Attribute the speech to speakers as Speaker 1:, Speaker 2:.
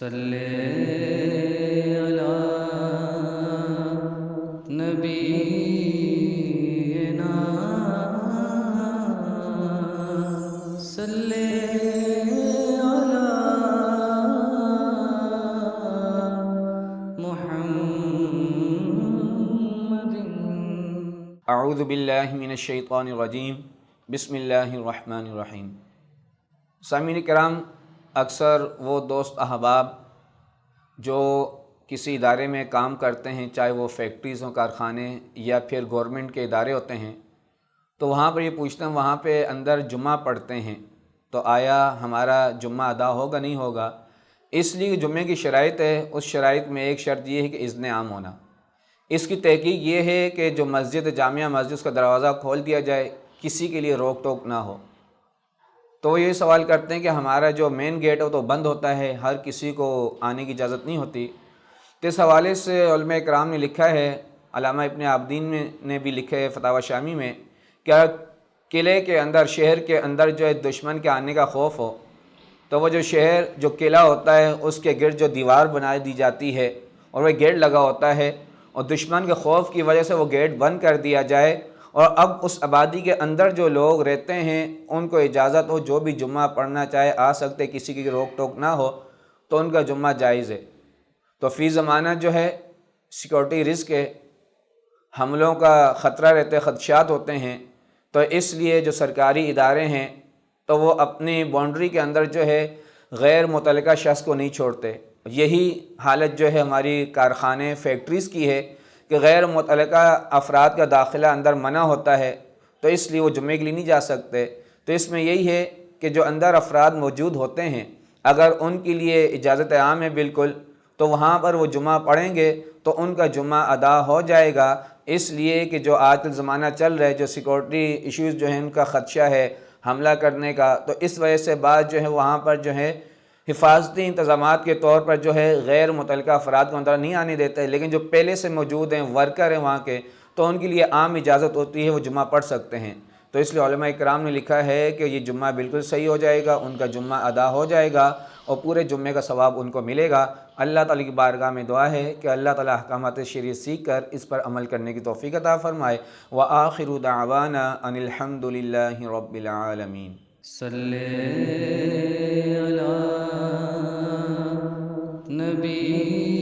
Speaker 1: صلی علی نبینا صلی علی محمد۔
Speaker 2: اعوذ باللہ من الشیطان الرجیم، بسم اللہ الرحمن الرحیم۔ سامعین کرام، اکثر وہ دوست احباب جو کسی ادارے میں کام کرتے ہیں، چاہے وہ فیکٹریز ہوں، کارخانے یا پھر گورنمنٹ کے ادارے ہوتے ہیں، تو وہاں پر یہ پوچھتے ہیں وہاں پہ اندر جمعہ پڑھتے ہیں تو آیا ہمارا جمعہ ادا ہوگا نہیں ہوگا؟ اس لیے جمعے کی شرائط ہے، اس شرائط میں ایک شرط یہ ہے کہ اذن عام ہونا۔ اس کی تحقیق یہ ہے کہ جو مسجد جامعہ مسجد اس کا دروازہ کھول دیا جائے، کسی کے لیے روک ٹوک نہ ہو۔ تو وہ یہ سوال کرتے ہیں کہ ہمارا جو مین گیٹ ہے وہ تو بند ہوتا ہے، ہر کسی کو آنے کی اجازت نہیں ہوتی۔ تو اس حوالے سے علماء کرام نے لکھا ہے، علامہ ابن عابدین نے بھی لکھا ہے فتاوی شامی میں، کہ قلعے کے اندر، شہر کے اندر جو ہے دشمن کے آنے کا خوف ہو تو وہ جو شہر جو قلعہ ہوتا ہے اس کے گرد جو دیوار بنا دی جاتی ہے اور وہ گیٹ لگا ہوتا ہے، اور دشمن کے خوف کی وجہ سے وہ گیٹ بند کر دیا جائے، اور اب اس آبادی کے اندر جو لوگ رہتے ہیں ان کو اجازت ہو، جو بھی جمعہ پڑھنا چاہے آ سکتے، کسی کی روک ٹوک نہ ہو، تو ان کا جمعہ جائز ہے۔ تو فی زمانہ جو ہے سیکورٹی رسک ہے، حملوں کا خطرہ رہتے، خدشات ہوتے ہیں، تو اس لیے جو سرکاری ادارے ہیں تو وہ اپنی باؤنڈری کے اندر جو ہے غیر متعلقہ شخص کو نہیں چھوڑتے۔ یہی حالت جو ہے ہماری کارخانے فیکٹریز کی ہے کہ غیر متعلقہ افراد کا داخلہ اندر منع ہوتا ہے، تو اس لیے وہ جمعے کے لیے نہیں جا سکتے۔ تو اس میں یہی ہے کہ جو اندر افراد موجود ہوتے ہیں اگر ان کے لیے اجازت عام ہے بالکل، تو وہاں پر وہ جمعہ پڑھیں گے تو ان کا جمعہ ادا ہو جائے گا۔ اس لیے کہ جو آج کل زمانہ چل رہا ہے، جو سیکورٹی ایشوز جو ہیں ان کا خدشہ ہے حملہ کرنے کا، تو اس وجہ سے بعض جو ہے وہاں پر جو ہے حفاظتی انتظامات کے طور پر جو ہے غیر متعلقہ افراد کو اندر نہیں آنے دیتے، لیکن جو پہلے سے موجود ہیں، ورکر ہیں وہاں کے، تو ان کے لیے عام اجازت ہوتی ہے، وہ جمعہ پڑھ سکتے ہیں۔ تو اس لیے علماء کرام نے لکھا ہے کہ یہ جمعہ بالکل صحیح ہو جائے گا، ان کا جمعہ ادا ہو جائے گا اور پورے جمعے کا ثواب ان کو ملے گا۔ اللہ تعالیٰ کی بارگاہ میں دعا ہے کہ اللہ تعالیٰ احکامات شریعت سیکھ کر اس پر عمل کرنے کی توفیق عطا فرمائے۔ وآخر دعوانا ان الحمد للہ رب العالمین۔
Speaker 1: صلی علی نبی